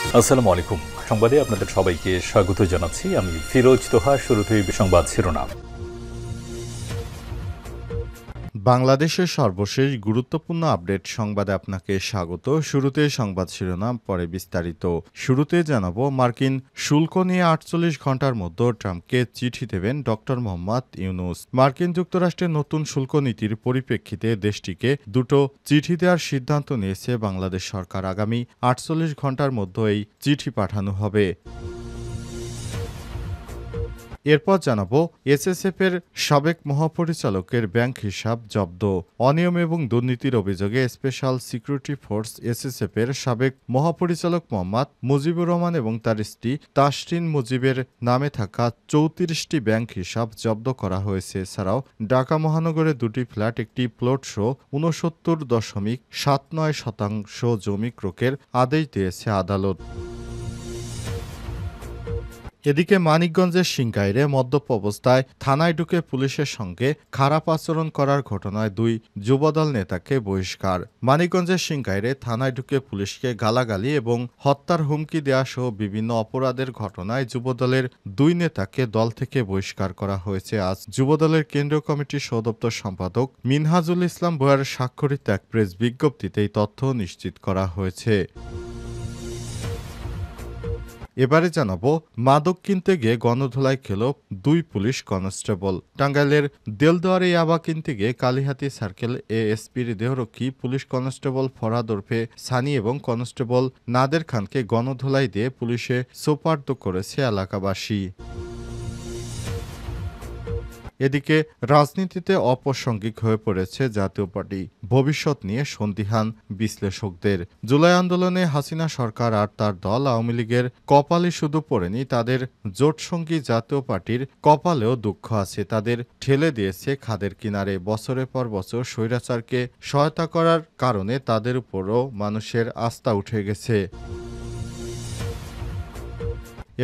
আসসালামু আলাইকুম। সংবাদে আপনাদের সবাইকে স্বাগত জানাচ্ছি। আমি ফিরোজ তোহা। শুরুতেই সংবাদ শিরোনাম। বাংলাদেশের সর্বশেষ গুরুত্বপূর্ণ আপডেট সংবাদে আপনাকে স্বাগত। শুরুতে সংবাদ শিরোনাম, পরে বিস্তারিত। শুরুতে জানাবো, মার্কিন শুল্ক নিয়ে ৪৮ ঘন্টার মধ্যে ট্রাম্পকে চিঠি দেবেন ডক্টর মোহাম্মদ ইউনূস। মার্কিন যুক্তরাষ্ট্রের নতুন শুল্ক নীতির পরিপ্রেক্ষিতে দেশটিকে দুটো চিঠি দেওয়ার সিদ্ধান্ত নিয়েছে বাংলাদেশ সরকার। আগামী ৪৮ ঘন্টার মধ্যে এই চিঠি পাঠানো হবে। এরপর জানাবো, এসএসএফ-এর সাবেক মহাপরিচালকের ব্যাংক হিসাব জব্দ। অনিয়ম এবং দুর্নীতির অভিযোগে স্পেশাল সিকিউরিটি ফোর্স এসএসএফ-এর সাবেক মহাপরিচালক মোহাম্মদ মুজিবুর রহমান এবং তার স্ত্রী তাসরিন মুজিবের নামে থাকা ৩৪টি ব্যাংক হিসাব জব্দ করা হয়েছে। এছাড়াও ঢাকা মহানগরে দুটি ফ্ল্যাট, একটি প্লট সহ ৬৯.৭৯% জমি ক্রয়ের আদেশ দিয়েছে আদালত। এদিকে মানিকগঞ্জের সিংগাইরে মদ্যপ অবস্থায় থানায় ঢুকে পুলিশের সঙ্গে খারাপ আচরণ করার ঘটনায় দুই যুবদল নেতাকে বহিষ্কার। মানিকগঞ্জের সিংগাইরে থানায় ঢুকে পুলিশকে গালাগালি এবং হত্যার হুমকি দেওয়া সহ বিভিন্ন অপরাধের ঘটনায় যুবদলের দুই নেতাকে দল থেকে বহিষ্কার করা হয়েছে। আজ যুবদলের কেন্দ্রীয় কমিটির সহদপ্তর সম্পাদক মিনহাজুল ইসলাম ভূঁইয়ার স্বাক্ষরিত এক প্রেস বিজ্ঞপ্তিতে এই তথ্য নিশ্চিত করা হয়েছে। এবারে জানাবো, মাদক কিনতে গিয়ে গণধোলাই খেল দুই পুলিশ কনস্টেবল। টাঙ্গাইলের দেলদুয়ারে ইয়াবা কিনতে গিয়ে কালিহাতী সার্কেল এএসপির দেহরক্ষী পুলিশ কনস্টেবল ফরহাদ ওরফে সানি এবং কনস্টেবল নাদের খানকে গণধোলাই দিয়ে পুলিশে সোপর্দ করেছে এলাকাবাসী। এদিকে রাজনীতিতে অপ্রাসঙ্গিক হয়ে পড়েছে জাতীয় পার্টি। ভবিষ্যৎ নিয়ে সন্দিহান বিশ্লেষকদের। জুলাই আন্দোলনে হাসিনা সরকার আর তার দল আওয়ামী লীগের কপালে শুধু পড়েনি, তাদের জোটসঙ্গী জাতীয় পার্টির কপালেও দুঃখ আছে। তাদের ঠেলে দিয়েছে খাদের কিনারে। বছরের পর বছর স্বৈরাচারকে সহায়তা করার কারণে তাদের উপরও মানুষের আস্থা উঠে গেছে।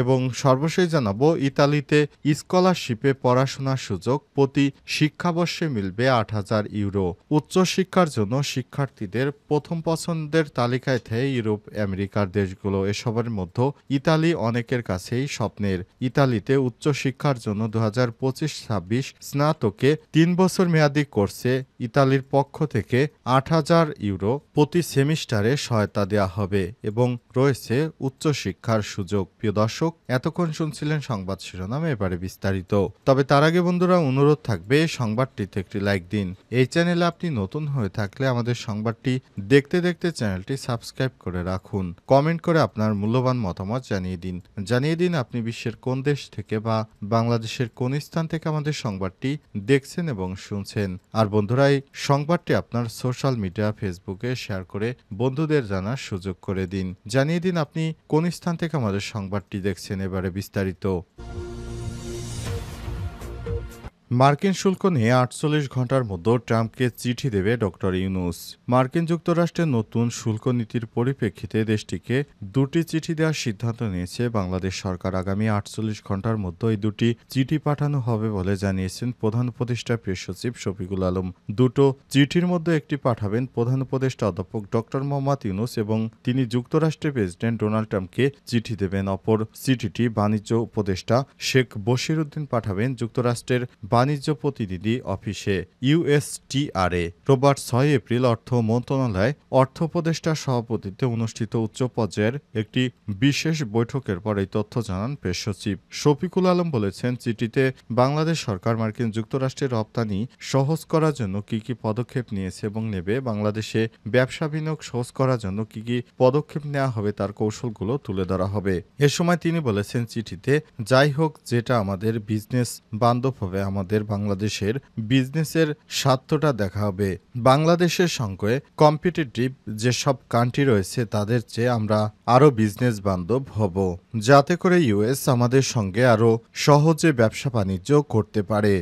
এবং সর্বশেষ জানাবো, ইতালিতে স্কলারশিপে পড়াশোনার সুযোগ, প্রতি শিক্ষাবর্ষে মিলবে ৮,০০০ ইউরো। উচ্চশিক্ষার জন্য শিক্ষার্থীদের প্রথম পছন্দের তালিকায় থেকে ইউরোপ আমেরিকার দেশগুলো। এসবের মধ্যে ইতালি অনেকের কাছেই স্বপ্নের। ইতালিতে উচ্চশিক্ষার জন্য ২০২৫-২৬ স্নাতকে ৩ বছর মেয়াদী কোর্সে ইতালির পক্ষ থেকে ৮,০০০ ইউরো প্রতি সেমিস্টারে সহায়তা দেওয়া হবে এবং রয়েছে উচ্চশিক্ষার সুযোগ। প্রিয় দর্শক, এতক্ষণ শুনছিলেন সংবাদ শিরোনাম, এবারে বিস্তারিত। তবে তার আগে বন্ধুরা, অনুরোধ থাকবে সংবাদটিতে একটি লাইক দিন। এই চ্যানেলে আপনি নতুন হয়ে থাকলে আমাদের সংবাদটি দেখতে দেখতে চ্যানেলটি সাবস্ক্রাইব করে রাখুন। কমেন্ট করে আপনার মূল্যবান মতামত জানিয়ে দিন আপনি বিশ্বের কোন দেশ থেকে বা বাংলাদেশের কোন স্থান থেকে আমাদের সংবাদটি দেখছেন এবং শুনছেন। আর বন্ধুরা, এই সংবাদটি আপনার সোশ্যাল মিডিয়া ফেসবুকে শেয়ার করে বন্ধুদের জানার সুযোগ করে দিন। জানিয়ে দিন আপনি কোন স্থান থেকে আমাদের সংবাদটি দেখছেন। এবারে বিস্তারিত। মার্কিন শুল্ক নিয়ে ৪৮ ঘন্টার মধ্যে ট্রাম্পকে চিঠি দেবে ডক্টর ইউনূস। মার্কিন যুক্তরাষ্ট্রের নতুন শুল্ক নীতির পরিপ্রেক্ষিতে দেশটিকে দুটি চিঠি দেওয়ার সিদ্ধান্ত নিয়েছে বাংলাদেশ সরকার। আগামী ৪৮ ঘন্টার মধ্যে এই দুটি চিঠি পাঠানো হবে বলে জানিয়েছেন প্রধান উপদেষ্টা প্রেস সচিব শফিকুল আলম। দুটো চিঠির মধ্যে একটি পাঠাবেন প্রধান উপদেষ্টা অধ্যাপক ডক্টর মোহাম্মদ ইউনূস এবং তিনি যুক্তরাষ্ট্রের প্রেসিডেন্ট ডোনাল্ড ট্রাম্পকে চিঠি দেবেন। অপর চিঠিটি বাণিজ্য উপদেষ্টা শেখ বশির উদ্দিন পাঠাবেন যুক্তরাষ্ট্রের বাণিজ্য প্রতিনিধি অফিসে ইউএসটিআরে। রোববার ৬ এপ্রিল অর্থ মন্ত্রণালয় অর্থ উপদেষ্টার সভাপতিত্বে অনুষ্ঠিত উচ্চ পর্যায়ের একটি বিশেষ বৈঠকের পর এই তথ্য জানান প্রেস সচিব শফিকুল আলম। বলেছেন, চিঠিতে বাংলাদেশ সরকার মার্কিন যুক্তরাষ্ট্রের রপ্তানি সহজ করার জন্য কি কি পদক্ষেপ নিয়েছে এবং নেবে, বাংলাদেশে ব্যবসা বিনিয়োগ সহজ করার জন্য কি কি পদক্ষেপ নেওয়া হবে তার কৌশলগুলো তুলে ধরা হবে। এ সময় তিনি বলেছেন, চিঠিতে যাই হোক, যেটা আমাদের বিজনেস বান্ধব হবে, আমাদের বাংলাদেশের বিজনেসের স্বার্থটা দেখা হবে। বাংলাদেশের সঙ্গে কম্পিটিটিভ যেসব কান্ট্রি রয়েছে তাদের চেয়ে আমরা আরও বিজনেস বান্ধব হব, যাতে করে ইউএস আমাদের সঙ্গে আরও সহজে ব্যবসা বাণিজ্য করতে পারে।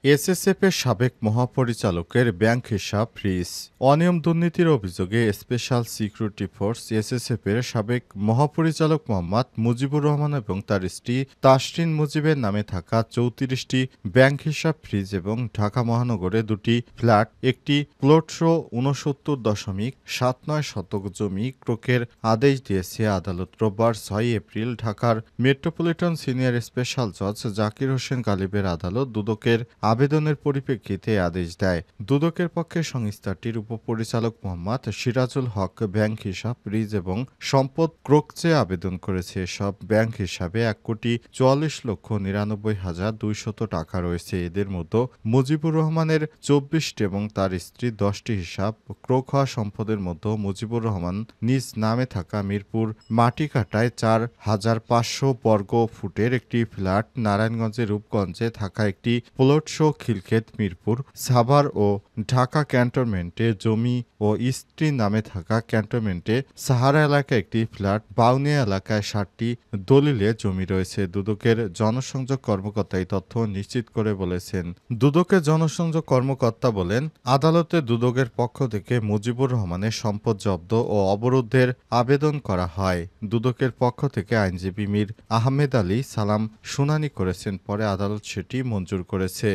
এসএসএফের সাবেক মহাপরিচালকের ব্যাংক হিসাব ফ্রিজ। অনিয়ম দুর্নীতির অভিযোগে স্পেশাল সিকিউরিটি ফোর্স এসএসএফের সাবেক মহাপরিচালক মোহাম্মদ মুজিবুর রহমান এবং তার স্ত্রী তাসরিন মুজিবের নামে থাকা ৩৪টি ব্যাংক হিসাব ফ্রিজ এবং ঢাকা মহানগরে ২টি ফ্ল্যাট, একটি প্লটসহ ৬৯.৭৯ শতক জমি ক্রয়ের আদেশ দিয়েছে আদালত। রোববার ৬ এপ্রিল ঢাকার মেট্রোপলিটন সিনিয়র স্পেশাল জজ জাকির হোসেন গালিবের আদালত দুদকের আবেদনের পরিপ্রেক্ষিতে আদেশ দেয়। দুদকের পক্ষে সংস্থাটির উপপরিচালক মোহাম্মদ সিরাজুল হক ব্যাংক হিসাব ফ্রিজ এবং সম্পদ ক্রোকচে আবেদন করেছে। সব ব্যাংক হিসাবে ১,৪০,৯৯,২০০ টাকা রয়েছে। এদের মধ্যে মুজিবুর রহমানের ২৪টি এবং তার স্ত্রী ১০টি হিসাব। ক্রোক হওয়া সম্পদের মধ্যে মুজিবুর রহমান নিজ নামে থাকা মিরপুর মাটিকাটায় ৪,৫০০ বর্গ ফুটের একটি ফ্ল্যাট, নারায়ণগঞ্জের রূপগঞ্জে থাকা একটি প্লটসহ খিলক্ষেত মিরপুর, সাভার ও ঢাকা ক্যান্টনমেন্টে জমি ও স্ত্রীর নামে থাকা ক্যান্টনমেন্টে সাহারা এলাকায় একটি ফ্ল্যাট, বাউনিয়া এলাকায় ৭টি দলিলে জমি রয়েছে। দুদকের জনসংযোগ কর্মকর্তা এই তথ্য নিশ্চিত করে বলেছেন। দুদকের জনসংযোগ কর্মকর্তা বলেন, আদালতে দুদকের পক্ষ থেকে মুজিবুর রহমানের সম্পদ জব্দ ও অবরোধের আবেদন করা হয়। দুদকের পক্ষ থেকে আইনজীবী মীর আহমেদ আলী সালাম শুনানি করেছেন, পরে আদালত সেটি মঞ্জুর করেছে।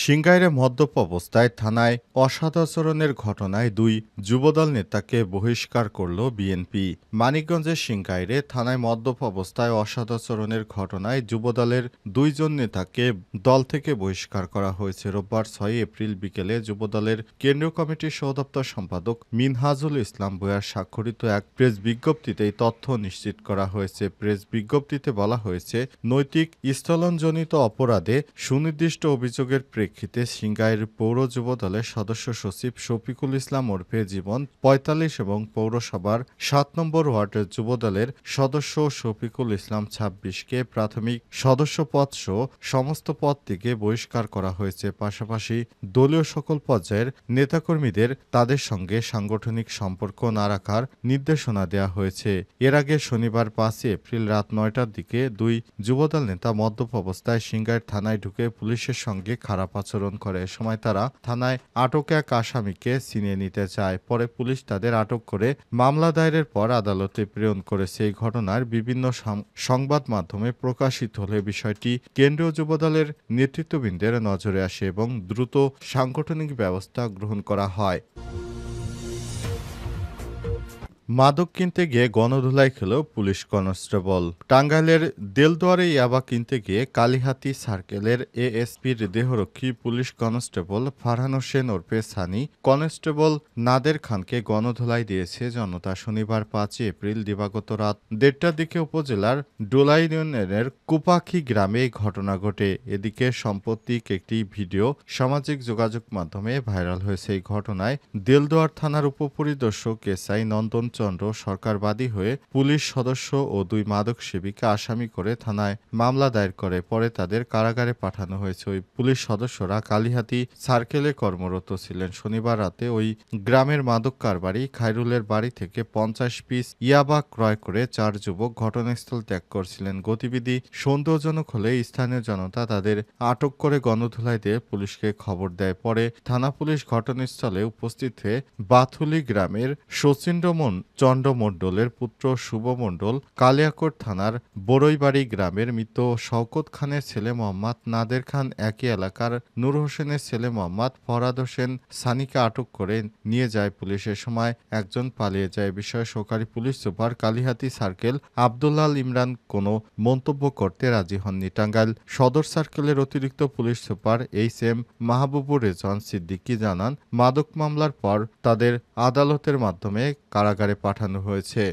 সিংগাইরে মদ্যপ অবস্থায় থানায় অসদাচরণের ঘটনায় ২ যুবদল নেতাকে বহিষ্কার করল বিএনপি। মানিকগঞ্জের সিংগাইরে থানায় মদ্যপ অবস্থায় অসদাচরণের ঘটনায় যুবদলের ২ জন নেতাকে দল থেকে বহিষ্কার করা হয়েছে। রোববার ৬ এপ্রিল বিকেলে যুবদলের কেন্দ্রীয় কমিটির সহদপ্তর সম্পাদক মিনহাজুল ইসলাম ভূঁইয়ার স্বাক্ষরিত এক প্রেস বিজ্ঞপ্তিতে এই তথ্য নিশ্চিত করা হয়েছে। প্রেস বিজ্ঞপ্তিতে বলা হয়েছে, নৈতিক স্থলনজনিত অপরাধে সুনির্দিষ্ট অভিযোগের প্রেক্ষিতে সিংগাইর পৌর যুবদলের সদস্য সচিব শফিকুল ইসলাম ওরফে জীবন ৪৫ এবং পৌরসভার ৭ নম্বর ওয়ার্ডের যুবদলের সদস্য শফিকুল ইসলাম ২৬কে প্রাথমিক সদস্য পদসহ সমস্ত পদ থেকে বহিষ্কার করা হয়েছে। পাশাপাশি দলীয় সকল পর্যায়ের নেতাকর্মীদের তাদের সঙ্গে সাংগঠনিক সম্পর্ক না রাখার নির্দেশনা দেওয়া হয়েছে। এর আগে শনিবার ৫ এপ্রিল রাত ৯টার দিকে ২ যুবদল নেতা মদ্যপ অবস্থায় সিংগাইর থানায় ঢুকে পুলিশের সঙ্গে খারাপ আচরণ করে। এ সময় তারা থানায় আটক এক আসামিকে ছিনিয়ে নিতে চায়। পরে পুলিশ তাদের আটক করে মামলা দায়েরের পর আদালতে প্রেরণ করেছে। এই ঘটনার বিভিন্ন সংবাদ মাধ্যমে প্রকাশিত হলে বিষয়টি কেন্দ্রীয় যুবদলের নেতৃত্ববৃন্দের নজরে আসে এবং দ্রুত সাংগঠনিক ব্যবস্থা গ্রহণ করা হয়। মাদক কিনতে গিয়ে গণধোলাই খেল পুলিশ কনস্টেবল। টাঙ্গাইলের দেলদুয়ারে ইয়াবা কিনতে গিয়ে কালিহাতী সার্কেলের এএসপির দেহরক্ষী পুলিশ কনস্টেবল ফারহান হোসেন ওরফে সানি কনস্টেবল নাদের খানকে গণধোলাই দিয়েছে জনতা। শনিবার ৫ এপ্রিল দিবাগত রাত ১:৩০টার দিকে উপজেলার ডোলা ইউনিয়নের কুপাখি গ্রামে এই ঘটনা ঘটে। এদিকে সাম্প্রতিক একটি ভিডিও সামাজিক যোগাযোগ মাধ্যমে ভাইরাল হয়েছে। এই ঘটনায় দেলদুয়ার থানার উপপরিদর্শক এসআই নন্দন চন্দ্র সরকার বাদী হয়ে পুলিশ সদস্য ও ২ মাদক সেবীকে আসামি করে থানায় মামলা দায়ের করে। পরে তাদের কারাগারে পাঠানো হয়েছে। ওই পুলিশ সদস্যরা কালিহাতী সার্কেলে কর্মরত ছিলেন। শনিবার রাতে ওই গ্রামের মাদক কারবারি খায়রুলের বাড়ি থেকে ৫০ পিস ইয়াবা ক্রয় করে ৪ যুবক ঘটনাস্থল ত্যাগ করছিলেন। গতিবিধি সন্দেহজনক হলে স্থানীয় জনতা তাদের আটক করে গণধোলাই দিয়ে পুলিশকে খবর দেয়। পরে থানা পুলিশ ঘটনাস্থলে উপস্থিত হয়ে বাথুলি গ্রামের চন্দ্র মণ্ডলের পুত্র শুভ মণ্ডল, কালিয়াকোট থানার বড়ইবাড়ি গ্রামের মৃত শওকত খানের ছেলে মোহাম্মদ নাদের খান, একই এলাকার নূর হোসেনের ছেলে মোহাম্মদ ফরহাদ হোসেন সানিকে আটক করে নিয়ে যায় পুলিশ। এ সময় একজন পালিয়ে যায়। বিষয়ে সহকারী police super Kalihati circle Abdullal Imran কোনো মন্তব্য করতে রাজি হননি। টাঙ্গাইল সদর সার্কেলের অতিরিক্ত police super HM. Mahbubur Rezwan Siddiqui জানান, মাদক মামলার পর তাদের আদালতের মাধ্যমে কারাগারে পাঠানো হয়েছে।